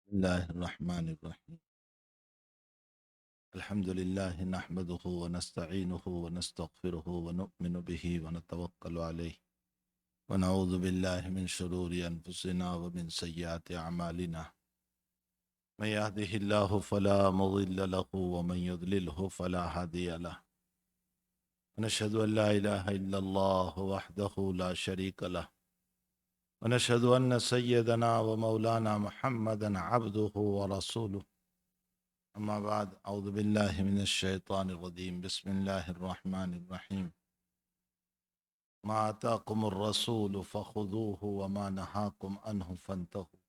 الله الرحمن الرحيم. الحمد لله نحمده ونستعينه ونستغفره ونؤمن به ونتوكل عليه ونعوذ بالله من شرور أنفسنا ومن سيئات أعمالنا. من يهده الله فلا مضل له ومن يضلله فلا هادي له. ونشهد أن لا إله إلا الله وحده لا شريك له ونشهد أن سيدنا ومولانا محمدا عبده ورسوله. أما بعد أعوذ بالله من الشيطان الرجيم. بسم الله الرحمن الرحيم. ما آتاكم الرسول فخذوه وما نهاكم عنه فانتهوا.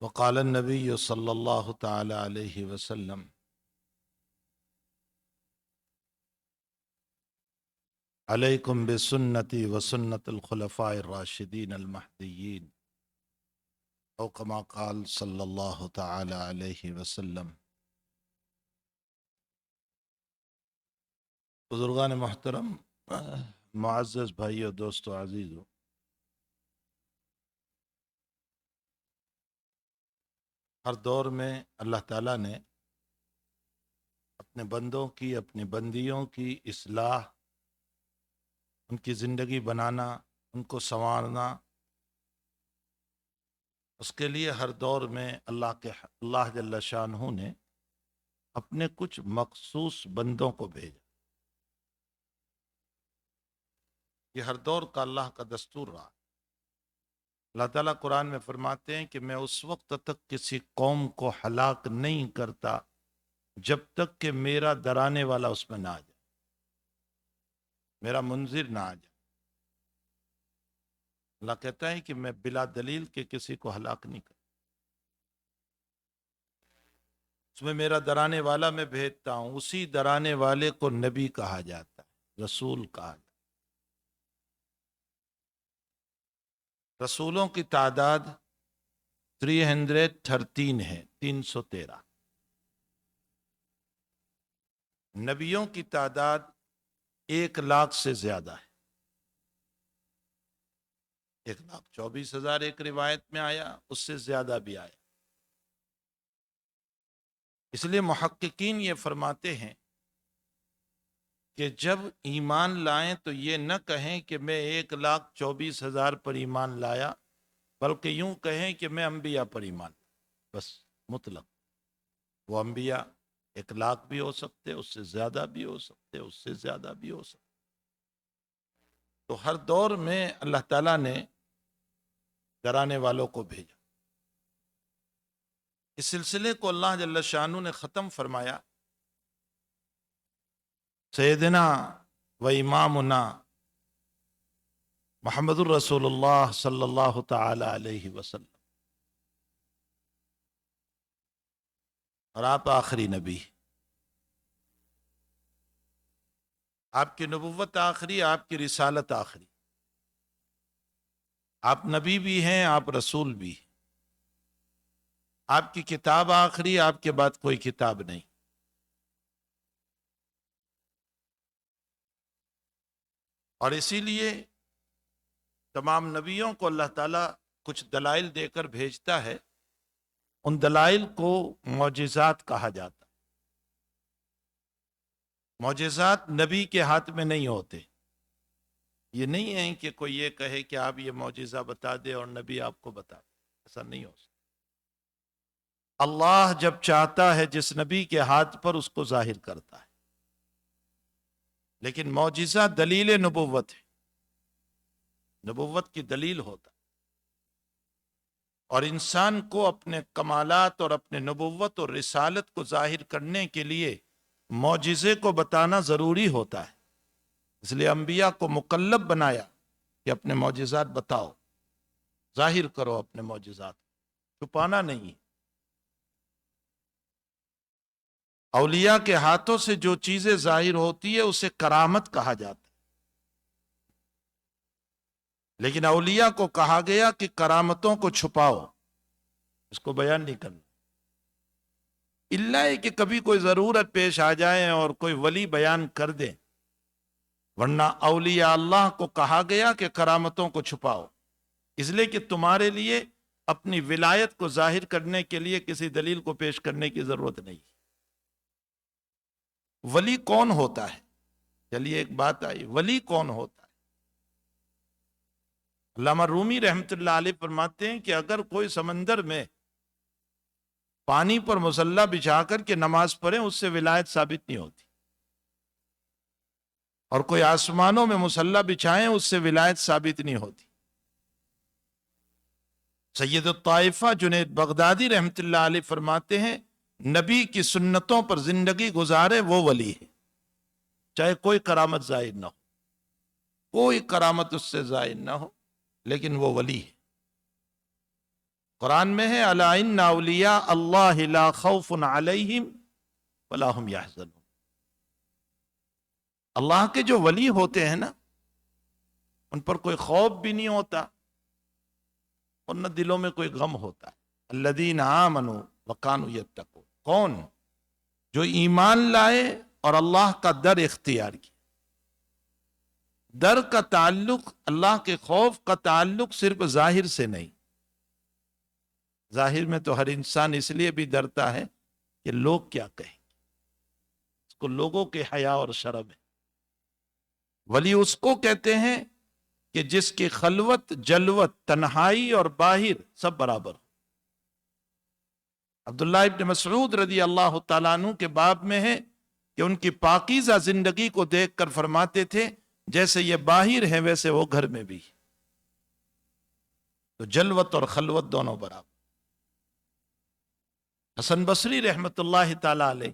وقال النبي صلى الله تعالى عليه وسلم: عليكم بسنتي وسنة الخلفاء الراشدين المهديين، او كما قال صلی اللہ تعالی علیہ وسلم. بزرگان محترم، معزز بھائیو، دوستو عزیزو، ہر دور میں اللہ تعالیٰ نے اپنے بندوں کی، اپنی بندیوں کی اصلاح، ان کی زندگی بنانا، ان کو سنوارنا، اس کے لیے ہر دور میں اللہ جل شانہ نے اپنے کچھ مخصوص بندوں کو بھیجا. یہ ہر دور کا اللہ کا دستور رہا. اللہ تعالیٰ قرآن میں فرماتے ہیں کہ میں اس وقت تک کسی قوم کو ہلاک نہیں کرتا جب تک کہ میرا ڈرانے والا اس میں نہ آ جائے، میرا منذر نہ آ جائے. اللہ کہتا ہے کہ میں بلا دلیل کے کسی کو ہلاک نہیں کرتا، اس میں میرا ڈرانے والا میں بھیجتا ہوں. اسی ڈرانے والے کو نبی کہا جاتا ہے، رسول کہا جاتا ہے. رسولوں کی تعداد 313 ہے، 313. نبیوں کی تعداد 1,00,000 سے زیادہ ہے. 1,24,000 ایک روایت میں آیا، اس سے زیادہ بھی آیا. اس لیے محققین یہ فرماتے ہیں کہ جب ایمان لائیں تو یہ نہ کہیں کہ میں 1,24,000 پر ایمان لایا، بلکہ یوں کہیں کہ میں انبیاء پر ایمان لایا. بس مطلق. وہ انبیاء 1,00,000 بھی ہو سکتے، اس سے زیادہ بھی ہو سکتے، اس سے زیادہ بھی ہو سکتے. تو ہر دور میں اللہ تعالیٰ نے ڈرانے والوں کو بھیجا. اس سلسلے کو اللہ جل شانہ نے ختم فرمایا: سیدنا و امامنا محمد الرسول اللہ صلی اللہ تعالی علیہ وسلم. اور آپ آخری نبی، آپ کی نبوت آخری، آپ کی رسالت آخری. آپ نبی بھی ہیں، آپ رسول بھی ہیں. آپ کی کتاب آخری، آپ کے بعد کوئی کتاب نہیں. اور اسی لیے تمام نبیوں کو اللہ تعالیٰ کچھ دلائل دے کر بھیجتا ہے. ان دلائل کو معجزات کہا جاتا. معجزات نبی کے ہاتھ میں نہیں ہوتے. یہ نہیں ہے کہ کوئی یہ کہے کہ آپ یہ معجزہ بتا دے اور نبی آپ کو بتا دے. ایسا نہیں ہو سکتا. اللہ جب چاہتا ہے جس نبی کے ہاتھ پر، اس کو ظاہر کرتا ہے. لیکن معجزہ دلیل نبوت ہے، نبوت کی دلیل ہوتا. اور انسان کو اپنے کمالات اور اپنے نبوت اور رسالت کو ظاہر کرنے کے لیے معجزے کو بتانا ضروری ہوتا ہے. اس لیے انبیاء کو مکلف بنایا کہ اپنے معجزات بتاؤ، ظاہر کرو اپنے معجزات، چھپانا نہیں. اولیاء کے ہاتھوں سے جو چیزیں ظاہر ہوتی ہے اسے کرامت کہا جاتا ہے. لیکن اولیاء کو کہا گیا کہ کرامتوں کو چھپاؤ، اس کو بیان نہیں کرنا. اللہ ہے کہ کبھی کوئی ضرورت پیش آ جائے اور کوئی ولی بیان کر دے، ورنہ اولیاء اللہ کو کہا گیا کہ کرامتوں کو چھپاؤ. اس لیے کہ تمہارے لیے اپنی ولایت کو ظاہر کرنے کے لیے کسی دلیل کو پیش کرنے کی ضرورت نہیں۔ ولی کون ہوتا ہے؟ چلیے ایک بات آئی، ولی کون ہوتا ہے؟ علامہ رومی رحمۃ اللہ علیہ فرماتے ہیں کہ اگر کوئی سمندر میں پانی پر مصلی بچھا کر کے نماز پڑھے اس سے ولایت ثابت نہیں ہوتی، اور کوئی آسمانوں میں مصلی بچھائیں اس سے ولایت ثابت نہیں ہوتی۔ سید الطائفہ جنید بغدادی رحمۃ اللہ علیہ فرماتے ہیں نبی کی سنتوں پر زندگی گزارے وہ ولی ہے، چاہے کوئی کرامت ظاہر نہ ہو، کوئی کرامت اس سے ظاہر نہ ہو، لیکن وہ ولی ہے۔ قرآن میں ہے الا ان اولیاء اللہ لا خوف علیہم ولا هم یحزنون۔ اللہ کے جو ولی ہوتے ہیں نا ان پر کوئی خوف بھی نہیں ہوتا اور نہ دلوں میں کوئی غم ہوتا ہے۔ الذین آمنوا وکانوا یتقون، کون؟ جو ایمان لائے اور اللہ کا در اختیار کیا۔ در کا تعلق، اللہ کے خوف کا تعلق صرف ظاہر سے نہیں۔ ظاہر میں تو ہر انسان اس لیے بھی ڈرتا ہے کہ لوگ کیا کہیں گے، اس کو لوگوں کے حیا اور شرم ہے۔ ولی اس کو کہتے ہیں کہ جس کی خلوت، جلوت، تنہائی اور باہر سب برابر ہو۔ عبداللہ ابن مسعود رضی اللہ تعالیٰ عنہ کے باب میں ہے کہ ان کی پاکیزہ زندگی کو دیکھ کر فرماتے تھے جیسے یہ باہر ہے ویسے وہ گھر میں بھی۔ تو جلوت اور خلوت دونوں برابر۔ حسن بصری رحمت اللہ تعالیٰ علیہ،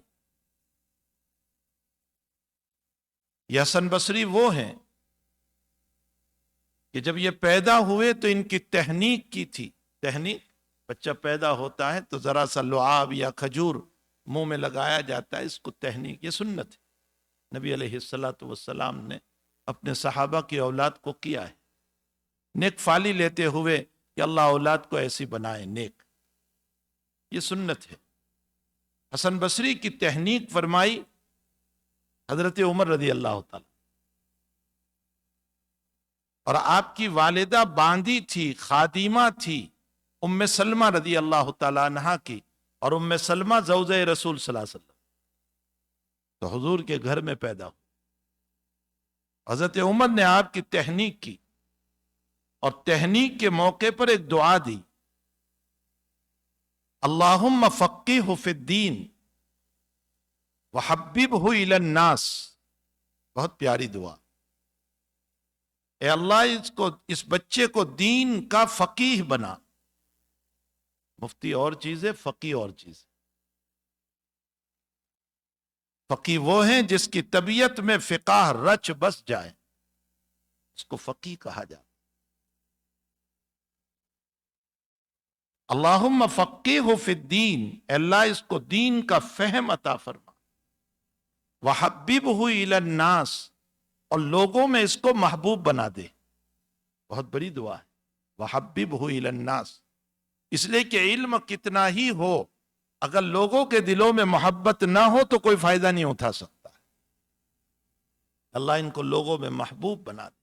یہ حسن بصری وہ ہیں کہ جب یہ پیدا ہوئے تو ان کی تحنیک کی تھی۔ تحنیک، بچہ پیدا ہوتا ہے تو ذرا سا لعاب یا کھجور منہ میں لگایا جاتا ہے، اس کو تحنیک، یہ سنت ہے۔ نبی علیہ الصلوۃ والسلام نے اپنے صحابہ کی اولاد کو کیا ہے، نیک فالی لیتے ہوئے کہ اللہ اولاد کو ایسی بنائے نیک، یہ سنت ہے۔ حسن بصری کی تحنیک فرمائی حضرت عمر رضی اللہ تعالی، اور آپ کی والدہ باندی تھی، خادمہ تھی، ام سلمہ رضی اللہ تعالی عنہا کی، اور ام سلمہ زوجہ رسول صلی اللہ علیہ وسلم، تو حضور کے گھر میں پیدا ہو۔ حضرت عمر نے آپ کی تحنیک کی اور تحنیک کے موقع پر ایک دعا دی، اللہم فقہہ فی الدین وحببہ الی الناس۔ بہت پیاری دعا، اے اللہ اس بچے کو دین کا فقیہ بنا۔ مفتی اور چیز ہے، فقیہ اور چیز ہے۔ فقیہ وہ ہیں جس کی طبیعت میں فقہ رچ بس جائے، اس کو فقیہ کہا جاتا۔ اللہم فقہہ فی الدین، اے اللہ اس کو دین کا فہم عطا فرما، وحببہ الی الناس، اور لوگوں میں اس کو محبوب بنا دے۔ بہت بڑی دعا ہے، وحببہ الی الناس، اس لیے کہ علم کتنا ہی ہو اگر لوگوں کے دلوں میں محبت نہ ہو تو کوئی فائدہ نہیں اٹھا سکتا۔ اللہ ان کو لوگوں میں محبوب بنا دے۔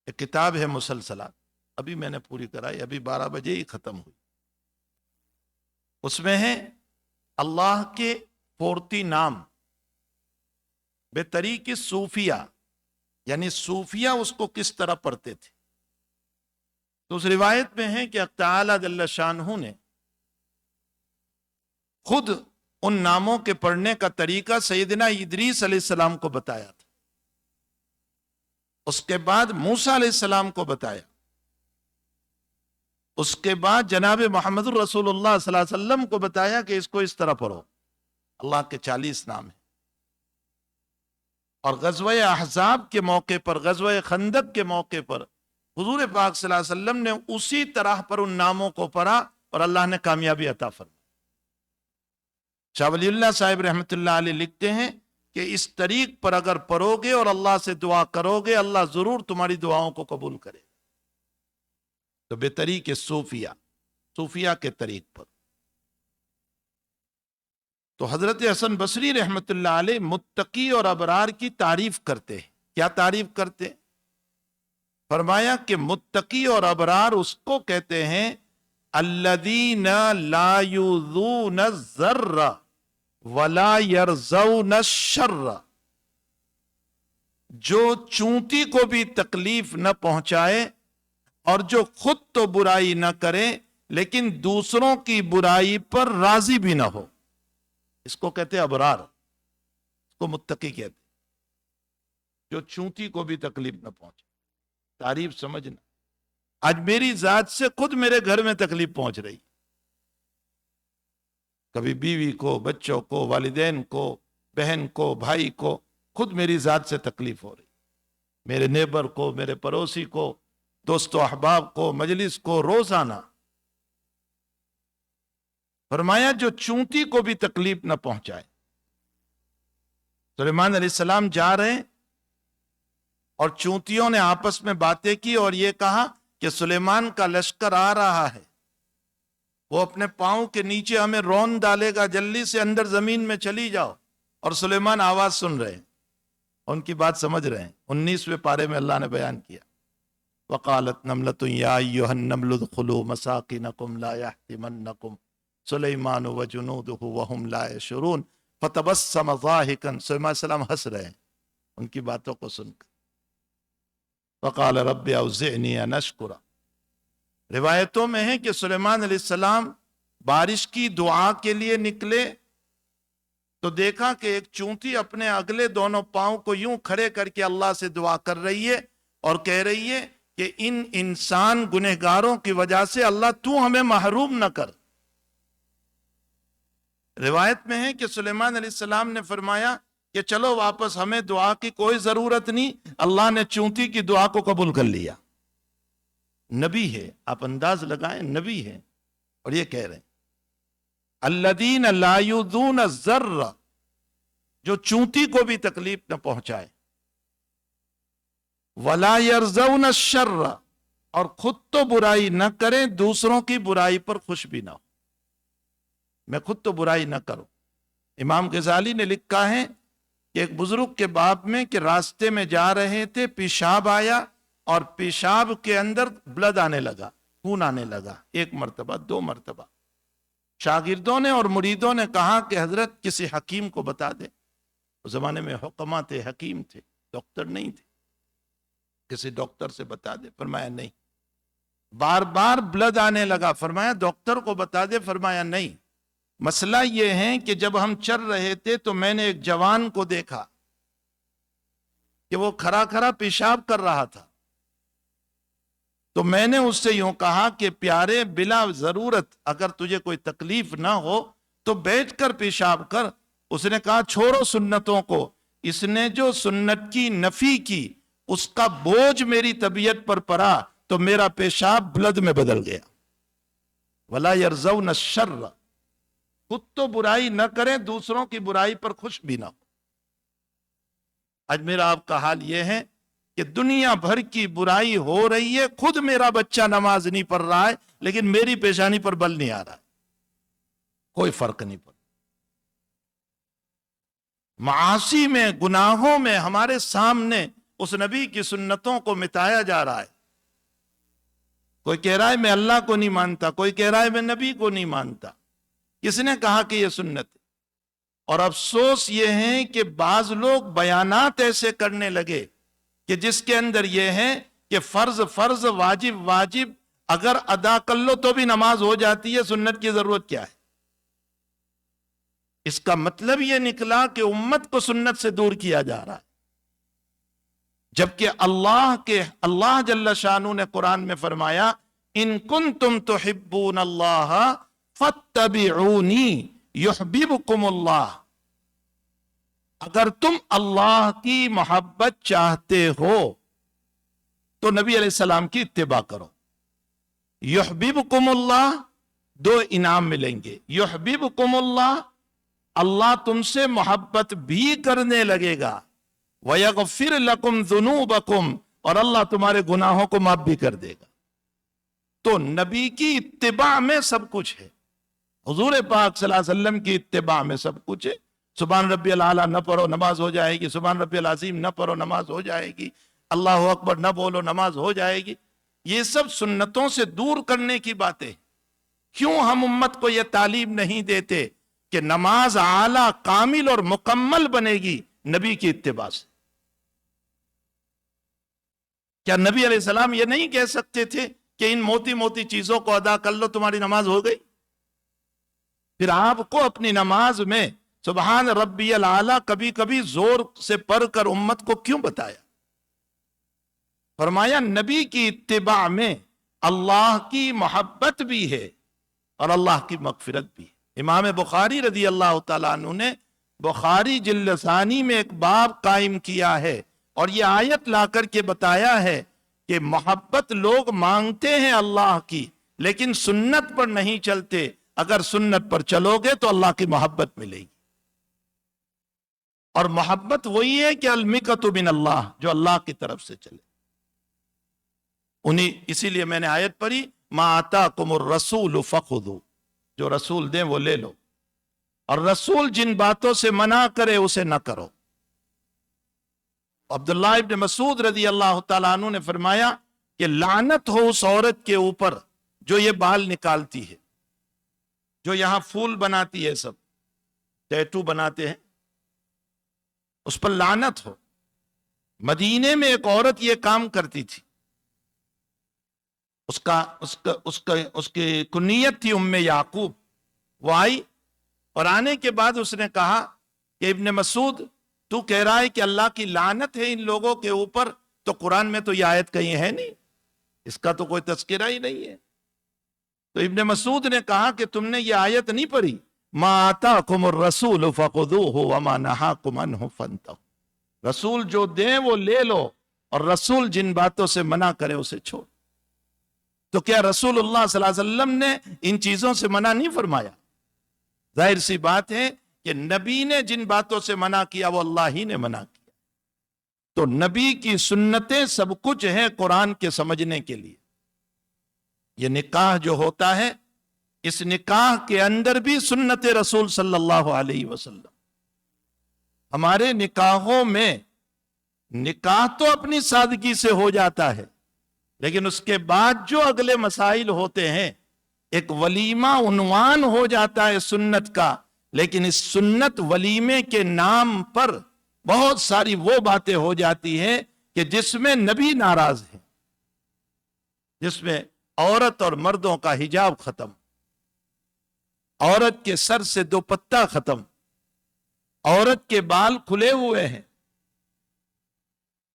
ایک کتاب ہے مسلسلات، ابھی میں نے پوری کرائی، ابھی 12 بجے ہی ختم ہوئی۔ اس میں ہے اللہ کے 40 نام بے طریق صوفیہ، یعنی صوفیہ اس کو کس طرح پڑھتے تھے۔ تو اس روایت میں ہے کہ تعالیٰ جل شانہ نے خود ان ناموں کے پڑھنے کا طریقہ سیدنا ادریس علیہ السلام کو بتایا تھا، اس کے بعد موسیٰ علیہ السلام کو بتایا، اس کے بعد جناب محمد الرسول اللہ صلی اللہ علیہ وسلم کو بتایا کہ اس کو اس طرح پڑھو۔ اللہ کے 40 نام ہیں۔ اور غزوہ احزاب کے موقع پر، غزوہ خندق کے موقع پر حضور پاک صلی اللہ علیہ وسلم نے اسی طرح پر ان ناموں کو پڑھا اور اللہ نے کامیابی عطا فرمائی۔ شاہ ولی اللہ صاحب رحمۃ اللہ علیہ لکھتے ہیں کہ اس طریق پر اگر پڑھو گے اور اللہ سے دعا کرو گے، اللہ ضرور تمہاری دعاؤں کو قبول کرے۔ تو بے طریق صوفیہ، صوفیہ کے طریق پر۔ تو حضرت حسن بصری رحمۃ اللہ علیہ متقی اور ابرار کی تعریف کرتے ہیں کیا تعریف کرتے؟ فرمایا کہ متقی اور ابرار اس کو کہتے ہیں الذین لا یؤذون الضر ولا یرضون الشر، جو چونٹی کو بھی تکلیف نہ پہنچائے اور جو خود تو برائی نہ کرے لیکن دوسروں کی برائی پر راضی بھی نہ ہو، اس کو کہتے ہیں ابرار، اس کو متقی کہتے ہیں، جو چونٹی کو بھی تکلیف نہ پہنچے۔ تعریف سمجھنا، آج میری ذات سے خود میرے گھر میں تکلیف پہنچ رہی، کبھی بیوی کو، بچوں کو، والدین کو، بہن کو، بھائی کو، خود میری ذات سے تکلیف ہو رہی، میرے نیبر کو، میرے پڑوسی کو، دوست و احباب کو، مجلس کو، روزانہ۔ فرمایا جو چونٹی کو بھی تکلیف نہ پہنچائے۔ سلیمان علیہ السلام جا رہے ہیں اور چونٹیوں نے آپس میں باتیں کی اور یہ کہا کہ سلیمان کا لشکر آ رہا ہے، وہ اپنے پاؤں کے نیچے ہمیں رون ڈالے گا، جلدی سے اندر زمین میں چلی جاؤ۔ اور سلیمان آواز سن رہے ہیں، ان کی بات سمجھ رہے ہیں۔ 19ویں پارے میں اللہ نے بیان کیا، وقالت نملۃ یا ایھا النمل ادخلوا مساکنکم لا یحطمنکم سلیمان وجنودہ وہم لا یشعرون فتبسم ضاحکا، سلیمان علیہ السلام ہنس رہے ہیں ان کی باتوں کو سن کر۔ وقال رب اوزعنی ان اشکر، روایتوں میں ہے کہ سلیمان علیہ السلام بارش کی دعا کے لیے نکلے تو دیکھا کہ ایک چونٹی اپنے اگلے دونوں پاؤں کو یوں کھڑے کر کے اللہ سے دعا کر رہی ہے اور کہہ رہی ہے کہ ان انسان گنہگاروں کی وجہ سے اللہ تو ہمیں محروم نہ کر۔ روایت میں ہے کہ سلیمان علیہ السلام نے فرمایا کہ چلو واپس، ہمیں دعا کی کوئی ضرورت نہیں، اللہ نے چونٹی کی دعا کو قبول کر لیا۔ نبی ہے، آپ انداز لگائیں، نبی ہے، اور یہ کہہ رہے ہیں الذین لا یؤذون الضر، جو چونٹی کو بھی تکلیف نہ پہنچائے، ولا یرضون الشر، اور خود تو برائی نہ کریں، دوسروں کی برائی پر خوش بھی نہ ہو، میں خود تو برائی نہ کروں۔ امام غزالی نے لکھا ہے کہ ایک بزرگ کے باب میں کہ راستے میں جا رہے تھے، پیشاب آیا اور پیشاب کے اندر بلڈ آنے لگا، خون آنے لگا، 1 مرتبہ 2 مرتبہ۔ شاگردوں نے اور مریدوں نے کہا کہ حضرت کسی حکیم کو بتا دیں، اس زمانے میں حکما تھے، حکیم تھے، ڈاکٹر نہیں تھے، کسی ڈاکٹر سے بتا دے۔ فرمایا نہیں۔ بار بار بلڈ آنے لگا، فرمایا ڈاکٹر کو بتا دے، فرمایا نہیں۔ مسئلہ یہ ہے کہ جب ہم چل رہے تھے تو میں نے ایک جوان کو دیکھا کہ وہ کھڑا کھڑا پیشاب کر رہا تھا، تو میں نے اس سے یوں کہا کہ پیارے، بلا ضرورت اگر تجھے کوئی تکلیف نہ ہو تو بیٹھ کر پیشاب کر۔ اس نے کہا چھوڑو سنتوں کو، اس نے جو سنت کی نفی کی اس کا بوجھ میری طبیعت پر پڑا تو میرا پیشاب بلد میں بدل گیا۔ ولا یرضون الشر، خود تو برائی نہ کریں، دوسروں کی برائی پر خوش بھی نہ ہو۔ آج میرا آپ کا حال یہ ہے کہ دنیا بھر کی برائی ہو رہی ہے، خود میرا بچہ نماز نہیں پڑھ رہا ہے لیکن میری پیشانی پر بل نہیں آ رہا ہے، کوئی فرق نہیں پڑا۔ معاصی میں، گناہوں میں ہمارے سامنے اس نبی کی سنتوں کو مٹایا جا رہا ہے۔ کوئی کہہ رہا ہے میں اللہ کو نہیں مانتا، کوئی کہہ رہا ہے میں نبی کو نہیں مانتا۔ کس نے کہا کہ یہ سنت ہے؟ اور افسوس یہ ہے کہ بعض لوگ بیانات ایسے کرنے لگے کہ جس کے اندر یہ ہے کہ فرض فرض، واجب واجب، اگر ادا کر لو تو بھی نماز ہو جاتی ہے، سنت کی ضرورت کیا ہے؟ اس کا مطلب یہ نکلا کہ امت کو سنت سے دور کیا جا رہا ہے، جبکہ اللہ جل شانہ نے قرآن میں فرمایا ان کنتم تحبون اللہ فاتبعونی یحببکم اللہ، اگر تم اللہ کی محبت چاہتے ہو تو نبی علیہ السلام کی اتباع کرو۔ یحببکم اللہ، 2 انعام ملیں گے۔ یحببکم اللہ، اللہ تم سے محبت بھی کرنے لگے گا، وَيَغْفِرْ لَكُمْ ذُنُوبَكُمْ، اور اللہ تمہارے گناہوں کو معاف بھی کر دے گا۔ تو نبی کی اتباع میں سب کچھ ہے، حضور پاک صلی اللہ علیہ وسلم کی اتباع میں سب کچھ ہے۔ سبحان ربی الاعلیٰ نہ پڑھو نماز ہو جائے گی، سبحان ربی العظیم نہ پڑھو نماز ہو جائے گی، اللہ اکبر نہ بولو نماز ہو جائے گی، یہ سب سنتوں سے دور کرنے کی باتیں۔ کیوں ہم امت کو یہ تعلیم نہیں دیتے کہ نماز اعلیٰ کامل اور مکمل بنے گی نبی کی اتباع سے؟ کیا نبی علیہ السلام یہ نہیں کہہ سکتے تھے کہ ان موٹی موٹی چیزوں کو ادا کر لو تمہاری نماز ہو گئی؟ پھر آپ کو اپنی نماز میں سبحان ربی الاعلیٰ کبھی کبھی زور سے پڑھ کر امت کو کیوں بتایا؟ فرمایا نبی کی اتباع میں اللہ کی محبت بھی ہے اور اللہ کی مغفرت بھی ہے۔ امام بخاری رضی اللہ تعالیٰ عنہ نے بخاری جلد ثانی میں ایک باب قائم کیا ہے اور یہ آیت لا کر کے بتایا ہے کہ محبت لوگ مانگتے ہیں اللہ کی، لیکن سنت پر نہیں چلتے۔ اگر سنت پر چلو گے تو اللہ کی محبت ملے گی، اور محبت وہی ہے کہ المکۃ من اللہ، جو اللہ کی طرف سے چلے۔ اسی لیے میں نے آیت پڑھی ما آتاکم الرسول فخذوا، جو رسول دیں وہ لے لو، اور رسول جن باتوں سے منع کرے اسے نہ کرو۔ عبداللہ ابن مسعود رضی اللہ تعالیٰ عنہ نے فرمایا کہ لعنت ہو اس عورت کے اوپر جو یہ بال نکالتی ہے، جو یہاں پھول بناتی ہے، سب ٹیٹو بناتے ہیں، اس پر لعنت ہو۔ مدینے میں ایک عورت یہ کام کرتی تھی، اس کی کنیت تھی ام یعقوب۔ وہ آئی اور آنے کے بعد اس نے کہا کہ ابن مسعود تو کہہ رہا ہے کہ اللہ کی لعنت ہے ان لوگوں کے اوپر، تو قرآن میں تو یہ آیت کہیں ہے نہیں، اس کا تو کوئی تذکرہ ہی نہیں ہے۔ تو ابن مسعود نے کہا کہ تم نے یہ آیت نہیں پڑھی ما آتاکم الرسول فخذوہ وما نہاکم عنہ فانتہوا، رسول جو دیں وہ لے لو اور رسول جن باتوں سے منع کرے اسے چھوڑ۔ تو کیا رسول اللہ صلی اللہ علیہ وسلم نے ان چیزوں سے منع نہیں فرمایا؟ ظاہر سی بات ہے کہ نبی نے جن باتوں سے منع کیا وہ اللہ ہی نے منع کیا۔ تو نبی کی سنتیں سب کچھ ہیں قرآن کے سمجھنے کے لیے۔ یہ نکاح جو ہوتا ہے، اس نکاح کے اندر بھی سنت رسول صلی اللہ علیہ وسلم۔ ہمارے نکاحوں میں نکاح تو اپنی سادگی سے ہو جاتا ہے، لیکن اس کے بعد جو اگلے مسائل ہوتے ہیں، ایک ولیمہ عنوان ہو جاتا ہے سنت کا، لیکن اس سنت ولیمے کے نام پر بہت ساری وہ باتیں ہو جاتی ہیں کہ جس میں نبی ناراض ہے، جس میں عورت اور مردوں کا حجاب ختم، عورت کے سر سے دوپٹہ ختم، عورت کے بال کھلے ہوئے ہیں،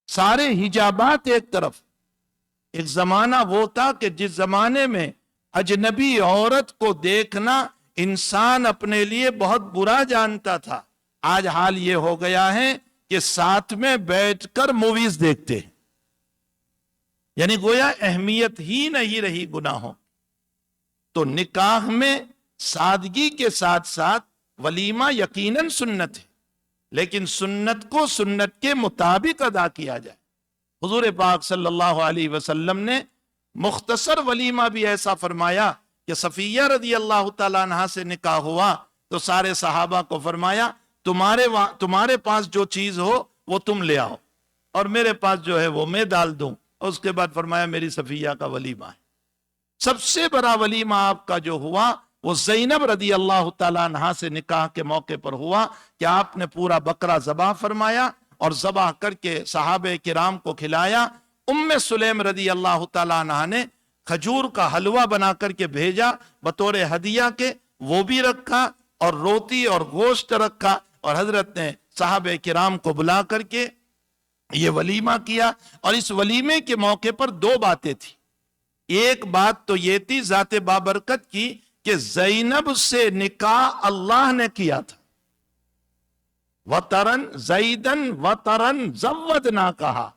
سارے حجابات ایک طرف۔ ایک زمانہ وہ تھا کہ جس زمانے میں اجنبی عورت کو دیکھنا انسان اپنے لیے بہت برا جانتا تھا، آج حال یہ ہو گیا ہے کہ ساتھ میں بیٹھ کر موویز دیکھتے ہیں، یعنی گویا اہمیت ہی نہیں رہی گناہوں۔ تو نکاح میں سادگی کے ساتھ ساتھ ولیمہ یقیناً سنت ہے، لیکن سنت کو سنت کے مطابق ادا کیا جائے۔ حضور پاک صلی اللہ علیہ وسلم نے مختصر ولیمہ بھی ایسا فرمایا کہ صفیہ رضی اللہ تعالیٰ عنہ سے نکاح ہوا تو سارے صحابہ کو فرمایا تمہارے پاس جو چیز ہو وہ تم لے آؤ، اور میرے پاس جو ہے وہ میں ڈال دوں۔ اور اس کے بعد فرمایا میری صفیہ کا ولیمہ ہے۔ سب سے بڑا ولیمہ آپ کا جو ہوا وہ زینب رضی اللہ تعالیٰ عنہ سے نکاح کے موقع پر ہوا کہ آپ نے پورا بکرا ذبح فرمایا اور ذبح کر کے صحابہ کرام کو کھلایا۔ ام سلیم رضی اللہ تعالیٰ عنہ نے کھجور کا حلوہ بنا کر کے بھیجا بطور ہدیہ کے، وہ بھی رکھا اور روٹی اور گوشت رکھا، اور حضرت نے صحابہ کرام کو بلا کر کے یہ ولیمہ کیا۔ اور اس ولیمے کے موقع پر دو باتیں تھی۔ ایک بات تو یہ تھی ذات بابرکت کی کہ زینب سے نکاح اللہ نے کیا تھا، وطرن زیدن وطرن زودنا کہا،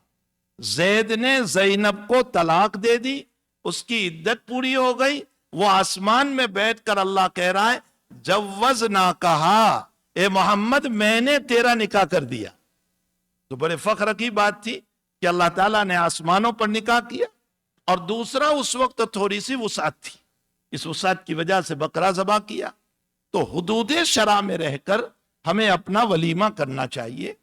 زید نے زینب کو طلاق دے دی، اس کی عدت پوری ہو گئی، وہ آسمان میں بیٹھ کر اللہ کہہ رہا ہے جوزنا کہا، اے محمد میں نے تیرا نکاح کر دیا۔ تو بڑے فخر کی بات تھی کہ اللہ تعالیٰ نے آسمانوں پر نکاح کیا۔ اور دوسرا اس وقت تھوڑی سی وسعت تھی، اس وسعت کی وجہ سے بکرا ذبح کیا۔ تو حدود شرع میں رہ کر ہمیں اپنا ولیمہ کرنا چاہیے،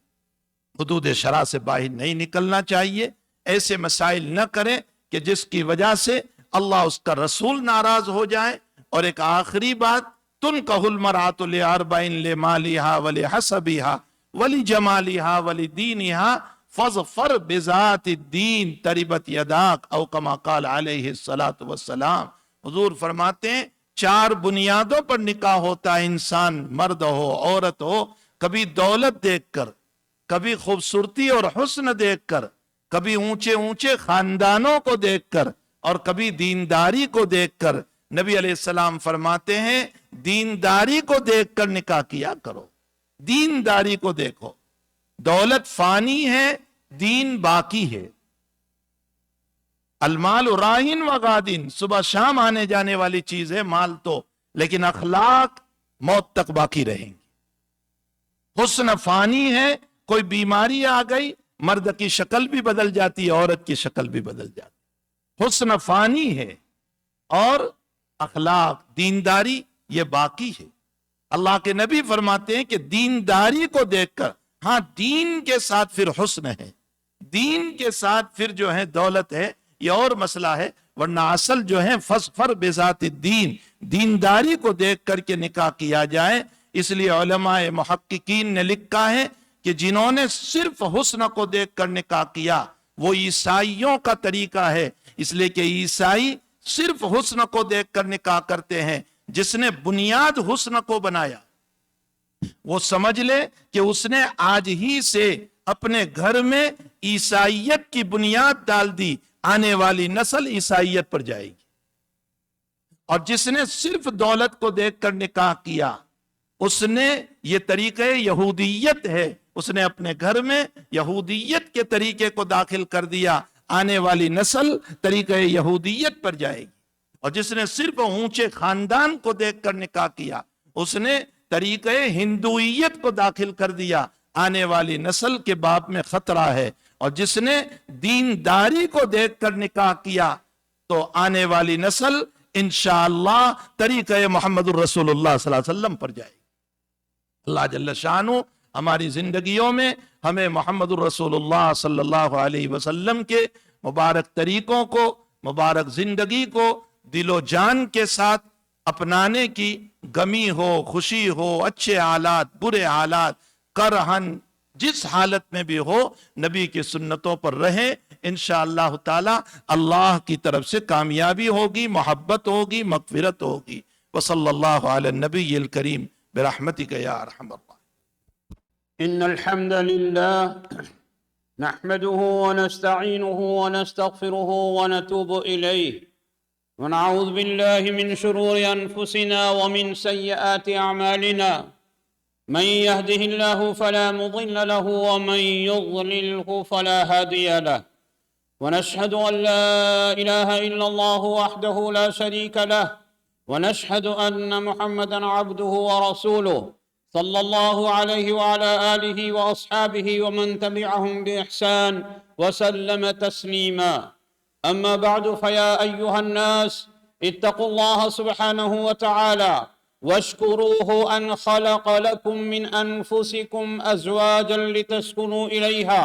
حدود شرع سے باہر نہیں نکلنا چاہیے، ایسے مسائل نہ کریں کہ جس کی وجہ سے اللہ اس کا رسول ناراض ہو جائے۔ اور ایک آخری بات، تنکح المرأۃ لاربع لمالها ولحسبها ولجمالها ولدینها فاظفر بذات الدین تربت یداک، او کما قال علیہ الصلاۃ والسلام۔ حضور فرماتے ہیں 4 بنیادوں پر نکاح ہوتا ہے، انسان مرد ہو عورت ہو، کبھی دولت دیکھ کر، کبھی خوبصورتی اور حسن دیکھ کر، کبھی اونچے اونچے خاندانوں کو دیکھ کر، اور کبھی دینداری کو دیکھ کر۔ نبی علیہ السلام فرماتے ہیں دینداری کو دیکھ کر نکاح کیا کرو، دینداری کو دیکھو۔ دولت فانی ہے، دین باقی ہے۔ المال راہن و غادن، صبح شام آنے جانے والی چیز ہے مال تو، لیکن اخلاق موت تک باقی رہیں گی۔ حسن فانی ہے، کوئی بیماری آ گئی مرد کی شکل بھی بدل جاتی ہے، عورت کی شکل بھی بدل جاتی ہے۔ حسن فانی ہے، اور اخلاق دینداری یہ باقی ہے۔ اللہ کے نبی فرماتے ہیں کہ دینداری کو دیکھ کر، ہاں دین کے ساتھ پھر حسن ہے، دین کے ساتھ پھر جو ہے دولت ہے، یہ اور مسئلہ ہے، ورنہ اصل جو ہے فاظفر بذات الدین، دینداری کو دیکھ کر کے نکاح کیا جائے۔ اس لیے علماء محققین نے لکھا ہے کہ جنہوں نے صرف حسن کو دیکھ کر نکاح کیا وہ عیسائیوں کا طریقہ ہے، اس لیے کہ عیسائی صرف حسن کو دیکھ کر نکاح کرتے ہیں۔ جس نے بنیاد حسن کو بنایا وہ سمجھ لے کہ اس نے آج ہی سے اپنے گھر میں عیسائیت کی بنیاد ڈال دی، آنے والی نسل عیسائیت پر جائے گی۔ اور جس نے صرف دولت کو دیکھ کر نکاح کیا اس نے، یہ طریقہ یہودیت ہے، اس نے اپنے گھر میں یہودیت کے طریقے کو داخل کر دیا، آنے والی نسل طریقہ یہودیت پر جائے گی۔ اور جس نے صرف اونچے خاندان کو دیکھ کر نکاح کیا اس نے طریقہ ہندویت کو داخل کر دیا، آنے والی نسل کے باب میں خطرہ ہے۔ اور جس نے دینداری کو دیکھ کر نکاح کیا تو آنے والی نسل انشاءاللہ طریقہ محمد الرسول اللہ صلی اللہ علیہ وسلم پر جائے گی۔ اللہ جل شانہ ہماری زندگیوں میں ہمیں محمد الرسول اللہ صلی اللہ علیہ وسلم کے مبارک طریقوں کو، مبارک زندگی کو دل و جان کے ساتھ اپنانے کی، غمی ہو خوشی ہو، اچھے حالات برے حالات، کرہن جس حالت میں بھی ہو، نبی کی سنتوں پر رہیں، انشاءاللہ تعالی اللہ کی طرف سے کامیابی ہوگی، محبت ہوگی، مغفرت ہوگی۔ وصلی اللہ علی النبی الکریم برحمتک یا ارحم الراحمین۔ إن الحمد لله نحمده ونستعينه ونستغفره ونتوب إليه ونعوذ بالله من شرور أنفسنا ومن سيئات أعمالنا من يهده الله فلا مضل له ومن يضلله فلا هادي له ونشهد أن لا إله إلا الله وحده لا شريك له ونشهد أن محمدًا عبده ورسوله صلى الله عليه وعلى آله وأصحابه ومن تبعهم بإحسان وسلم تسليما. أما بعد، فيا أيها الناس اتقوا الله سبحانه وتعالى واشكروه أن خلق لكم من أنفسكم أزواجا لتسكنوا إليها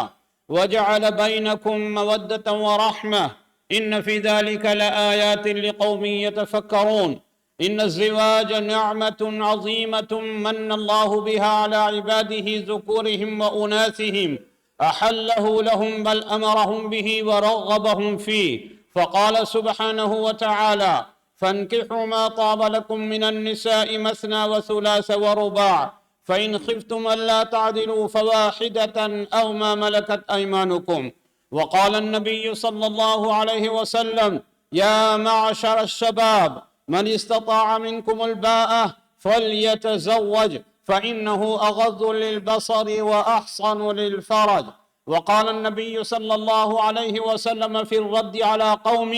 وجعل بينكم مودة ورحمة إن في ذلك لآيات لقوم يتفكرون. إن الزواج نعمة عظيمة من الله بها على عباده ذكورهم وأناثهم، أحله لهم بل أمرهم به ورغبهم فيه، فقال سبحانه وتعالى: فانكحوا ما طاب لكم من النساء مثنى وثلاث ورباع، فإن خفتم ألا تعدلوا فواحدة أو ما ملكت أيمانكم. وقال النبي صلى الله عليه وسلم: يا معشر الشباب من استطاع منكم الباءة فليتزوج فإنه أغض للبصر وأحصن للفرج. وقال النبي صلى الله عليه وسلم في الرد على قوم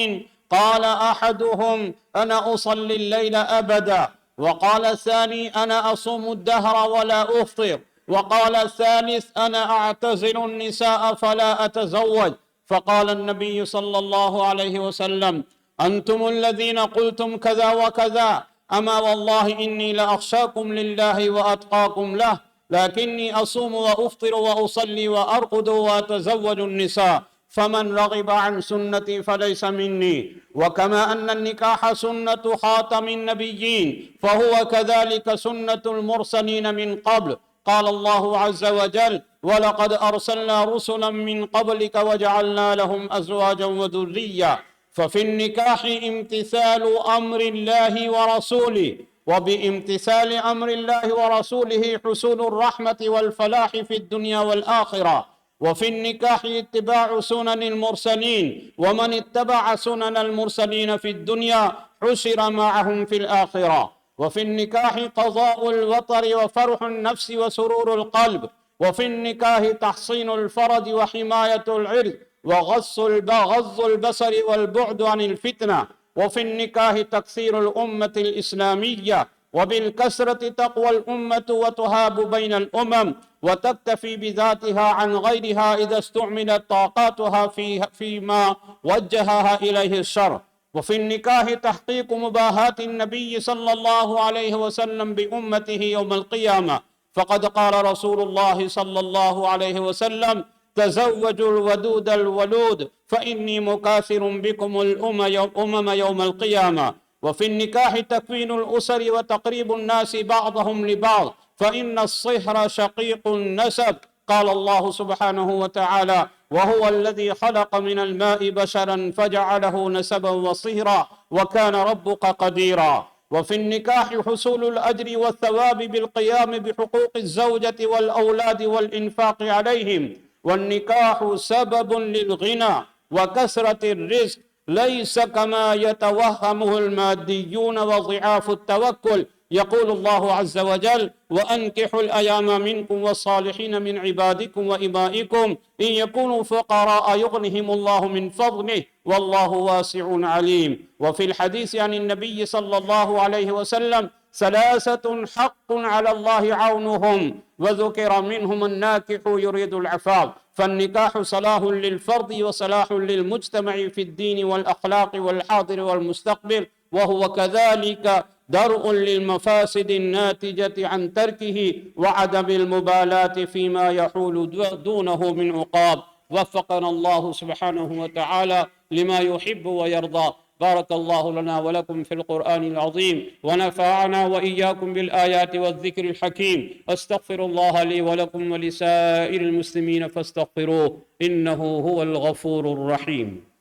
قال أحدهم: أنا أصلي الليل أبدا، وقال الثاني: أنا أصوم الدهر ولا أفطر، وقال الثالث: أنا أعتزل النساء فلا أتزوج. فقال النبي صلى الله عليه وسلم: أنتم الذين قلتم كذا وكذا، أما والله إني لأخشاكم لله وأتقاكم له، لكني أصوم وأفطر وأصلي وأرقد وأتزوج النساء، فمن رغب عن سنتي فليس مني. وكما أن النكاح سنة خاتم النبيين فهو كذلك سنة المرسلين من قبل. قال الله عز وجل: ولقد أرسلنا رسلا من قبلك وجعلنا لهم أزواجا وذرية. ففي النكاح امتثال أمر الله ورسوله، وبامتثال أمر الله ورسوله حصول الرحمة والفلاح في الدنيا والآخرة. وفي النكاح اتباع سنن المرسلين، ومن اتبع سنن المرسلين في الدنيا حشر معهم في الآخرة. وفي النكاح قضاء الوطر وفرح النفس وسرور القلب. وفي النكاح تحصين الفرج وحماية العرض وغض البصر والبعد عن الفتنة. وفي النكاح تكثير الأمة الإسلامية، وبالكسرة تقوى الأمة وتهاب بين الأمم، وتكتفي بذاتها عن غيرها إذا استعملت طاقاتها فيما وجهها إليه الشر. وفي النكاح تحقيق مباهاة النبي صلى الله عليه وسلم بأمته يوم القيامة، فقد قال رسول الله صلى الله عليه وسلم: تزوجوا الودود الولود فإني مكاثر بكم الأمم يوم القيامة. وفي النكاح تكوين الأسر وتقريب الناس بعضهم لبعض، فإن الصهر شقيق النسب. قال الله سبحانه وتعالى: وهو الذي خلق من الماء بشرا فجعله نسبا وصهرا وكان ربك قديرا. وفي النكاح حصول الأجر والثواب بالقيام بحقوق الزوجة والأولاد والإنفاق عليهم. والنكاح سبب للغنى وكثرة الرزق، ليس كما يتوهمه الماديون وضعاف التوكل. يقول الله عز وجل: وأنكحوا الأيام منكم والصالحين من عبادكم وإمائكم إن يكونوا فقراء يغنهم الله من فضله والله واسع عليم. وفي الحديث عن النبي صلى الله عليه وسلم: ثلاثة حق على الله عونهم، وذكر منهم الناكح يريد العفاف. فالنكاح صلاح للفرد وصلاح للمجتمع في الدين والأخلاق والحاضر والمستقبل، وهو كذلك درء للمفاسد الناتجة عن تركه وعدم المبالاة فيما يحول دونه من عقاب. وفقنا الله سبحانه وتعالى لما يحب ويرضى. بارك الله لنا ولكم في القرآن العظيم، ونفعنا وإياكم بالآيات والذكر الحكيم. أستغفر الله لي ولكم ولسائر المسلمين فاستغفروه إنه هو الغفور الرحيم.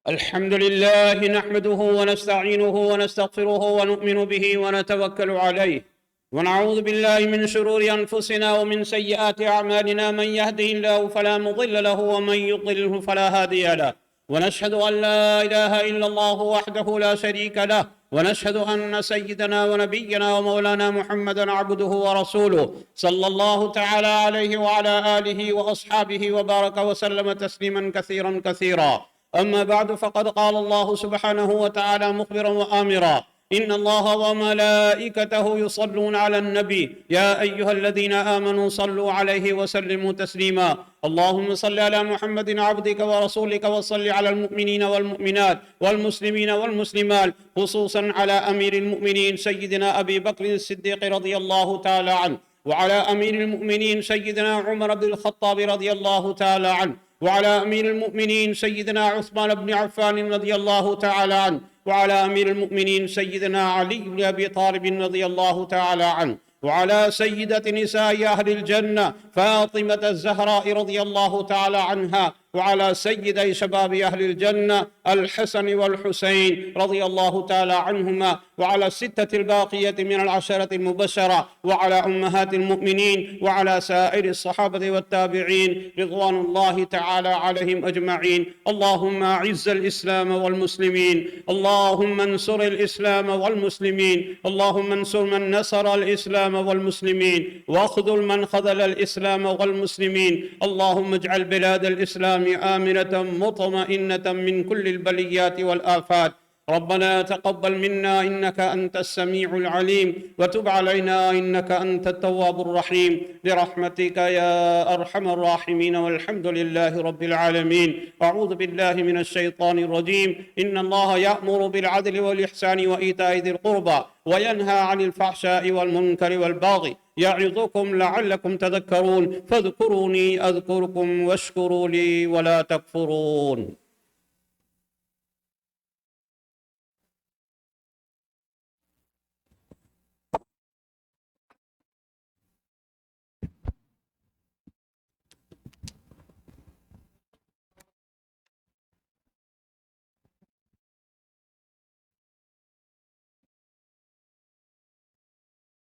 الحمد لله نحمده ونستعينه ونستغفره ونؤمن به ونتوكل عليه، ونعوذ بالله من شرور أنفسنا ومن سيئات أعمالنا. من يهده الله فلا مضل له ومن يضلله فلا هادي له، ونشهد أن لا إله إلا الله وحده لا شريك له، ونشهد أن سيدنا ونبينا ومولانا محمدا عبده ورسوله صلى الله تعالى عليه وعلى آله وأصحابه وبارك وسلم تسليما كثيرا كثيرا. أما بعد، فقد قال الله سبحانه وتعالى مخبرا وآمرا: إن الله وملائكته يصلون على النبي يا أيها الذين آمنوا صلوا عليه وسلموا تسليما. اللهم صل على محمد عبدك ورسولك، وصل على المؤمنين والمؤمنات والمسلمين والمسلمات، خصوصا على أمير المؤمنين سيدنا أبي بكر الصديق رضي الله تعالى عنه، وعلى أمير المؤمنين سيدنا عمر بن الخطاب رضي الله تعالى عنه، وعلى أمير المؤمنين سيدنا عثمان بن عفان رضي الله تعالى عنه، وعلى أمير المؤمنين سيدنا علي بن أبي طالب رضي الله تعالى عنه، وعلى سيدة نساء أهل الجنة فاطمة الزهراء رضي الله تعالى عنها، وعلى سيدي شباب أهل الجنة الحسن والحسين رضي الله تعالى عنهما، وعلى الستة الباقية من العشرة المبشرة، وعلى أمهات المؤمنين، وعلى سائر الصحابة والتابعين رضوان الله تعالى عليهم أجمعين. اللهم أعز الإسلام والمسلمين، اللهم انصر الإسلام والمسلمين، اللهم انصر من نصر الإسلام والمسلمين، واخذل من خذل الإسلام والمسلمين. اللهم اجعل بلاد الإسلام آمنة مطمئنة من كل البليات والآفات. ربنا تقبل منا إنك أنت السميع العليم وتب علينا إنك أنت التواب الرحيم برحمتك يا أرحم الراحمين والحمد لله رب العالمين. أعوذ بالله من الشيطان الرجيم. إن الله يأمر بالعدل والإحسان وإيتاء ذي القربى وينهى عن الفحشاء والمنكر والبغي يعظكم لعلكم تذكرون فاذكروني أذكركم واشكروا لي ولا تكفرون.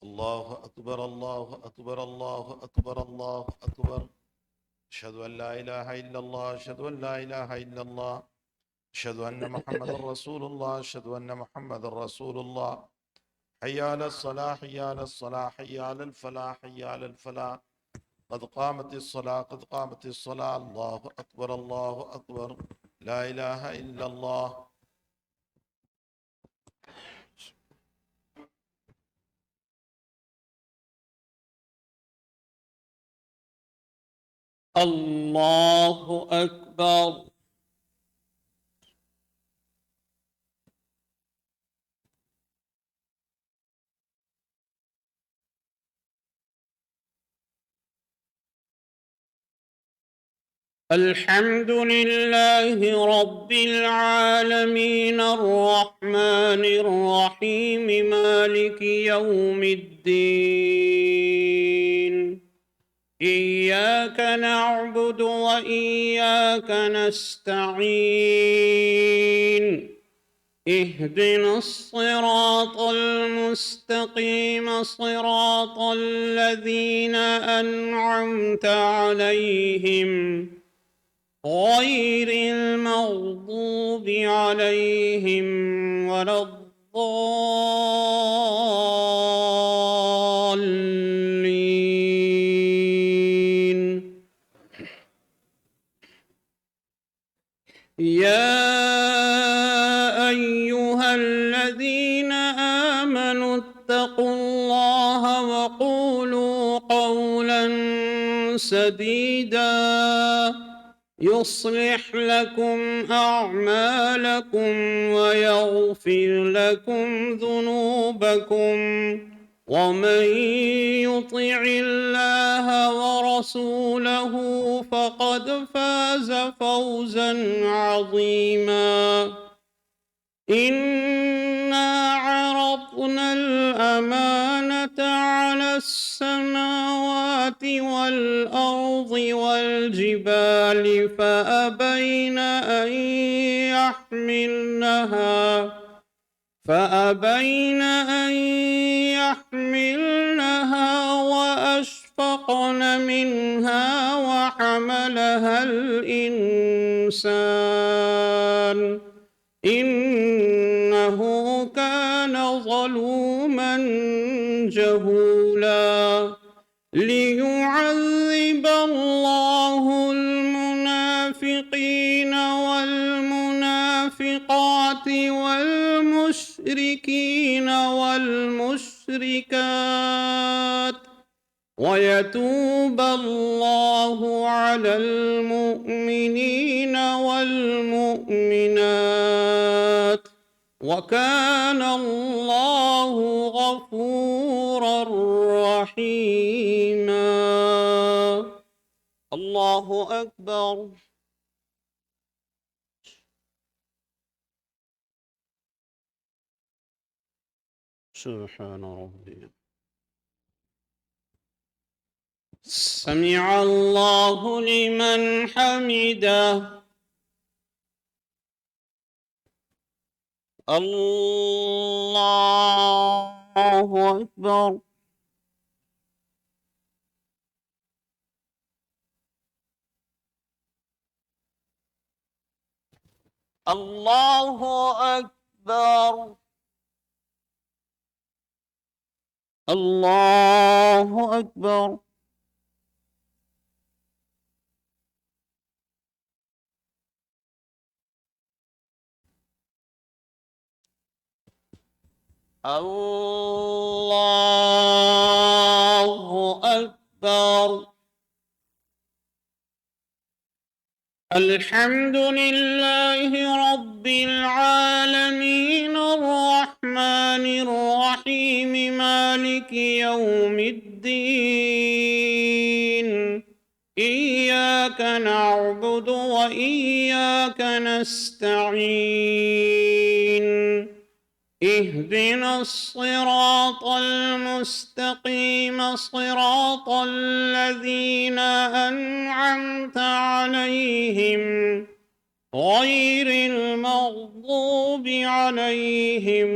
الله أكبر الله أكبر الله أكبر الله أكبر. أشهد أن لا إله إلا الله أشهد أن لا إله إلا الله أشهد أن محمد رسول الله أشهد أن محمد رسول الله. حي على الصلاة حي على الصلاة حي على الفلاح حي على الفلاح. قد قامت الصلاة قد قامت الصلاة. الله أكبر الله أكبر. لا إله إلا الله. الله أكبر. الحمد لله رب العالمين الرحمن الرحيم مالك يوم الدين. إياك نعبد وإياك نستعين. اهدنا الصراط المستقيم صراط الذين أنعمت عليهم غير المغضوب عليهم ولا الضالين. يا أيها الذين آمنوا اتقوا الله وقولوا قولا سديدا يصلح لكم أعمالكم ويغفر لكم ذنوبكم ومن يطع الله ورسوله فقد فاز فوزا عظيما. إنا عرضنا الأمانة على السماوات والأرض والجبال فأبين أن يحملنها وأشفقن منها وحملها الإنسان إنه كان ظلوما جهولا. ليعذب الله المنافقين والمنافقات والمشركين والمشركات ويتوب الله على المؤمنين والمؤمنات وكان الله غفورا رحيما. الله أكبر. سبحان ربي. سمع الله لمن حمده. الله أكبر. الله أكبر. الله أكبر. الله أكبر. الحمد لله رب العالمين الرحمن الرحيم مالك يوم الدين. إياك نعبد وإياك نستعين. اهدنا الصراط المستقيم صراط الذين أنعمت عليهم غير المغضوب عليهم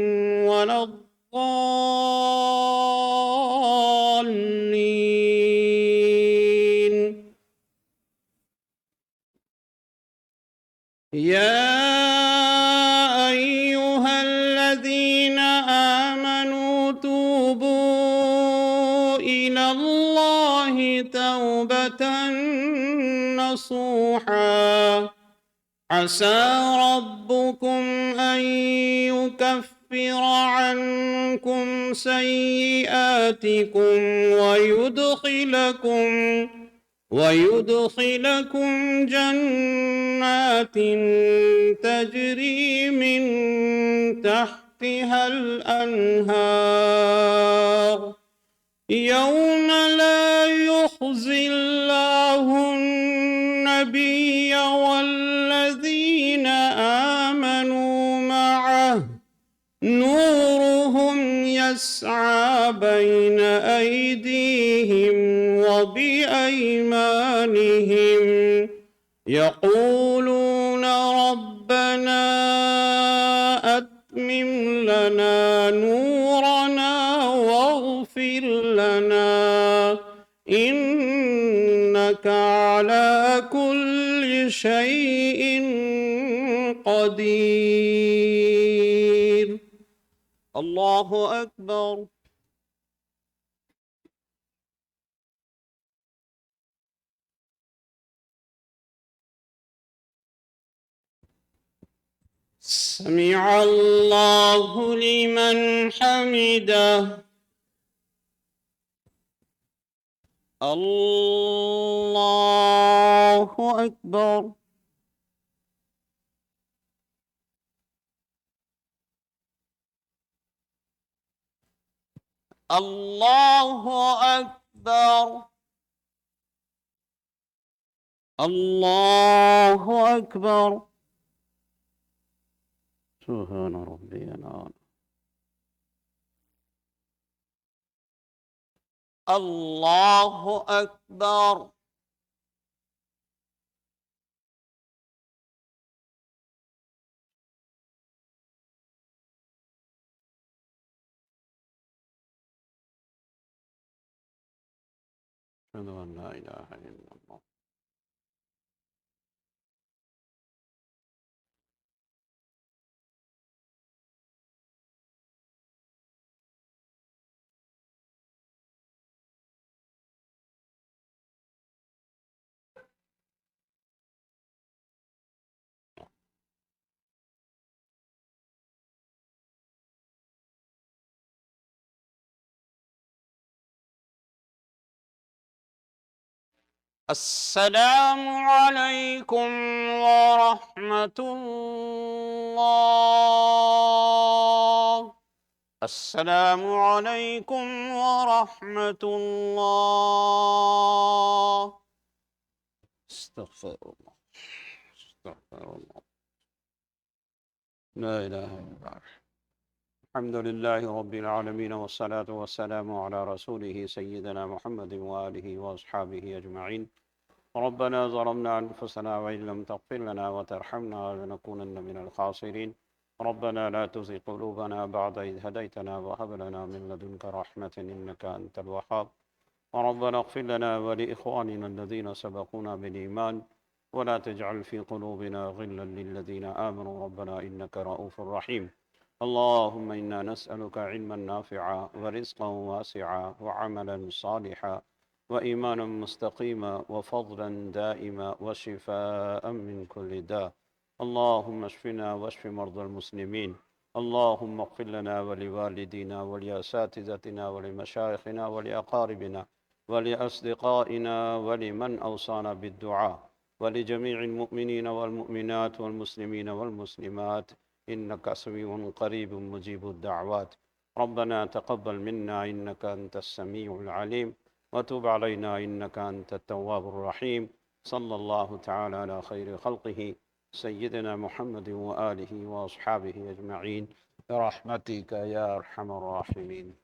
ولا الضالين. يا أيها الذين آمنوا توبوا إلى الله توبة نصوحا عسى ربكم أن يكفر عنكم سيئاتكم ويدخلكم جنات تجري من تحتها الأنهار يوم لا يخزي الله النبي والذين آمنوا معه نورهم يسعى بين أيديهم وبأيمانهم يقولون ربنا أتمم لنا نورنا واغفر لنا إنك على كل شيء قدير. الله أكبر. سمع الله لمن حمده. الله أكبر. الله أكبر. الله أكبر. سبحان ربي الأعلى. الله أكبر. أشهد أن لا إله إلا الله. السلام عليكم ورحمة الله. السلام عليكم ورحمة الله. استغفر الله. استغفر الله. لا إله إلا الله. الحمد لله رب العالمين والصلاة والسلام على رسوله سيدنا محمد وآله وأصحابه أجمعين. ربنا ظلمنا أنفسنا وإن لم تغفر لنا وترحمنا لنكونن من الخاسرين. ربنا لا تزغ قلوبنا بعد إذ هديتنا وهب لنا من لدنك رحمة إنك أنت الوهاب. ربنا اغفر لنا ولإخواننا الذين سبقونا بالإيمان ولا تجعل في قلوبنا غلا للذين آمنوا ربنا إنك رؤوف رحيم. اللهم إنا نسألك علما نافعا ورزقا واسعا وعملا صالحا وإيمانا مستقيما وفضلا دائما وشفاء من كل داء. اللهم اشفنا واشف مرضى المسلمين. اللهم اغفر لنا ولوالدينا ولأساتذتنا ولمشايخنا ولأقاربنا ولأصدقائنا ولمن أوصانا بالدعاء ولجميع المؤمنين والمؤمنات والمسلمين والمسلمات إنك سميع قريب مجيب الدعوات. ربنا تقبل منا إنك أنت السميع العليم وتب علينا إنك أنت التواب الرحيم. صلى الله تعالى على خير خلقه سيدنا محمد وآله وأصحابه أجمعين برحمتك يا أرحم الراحمين.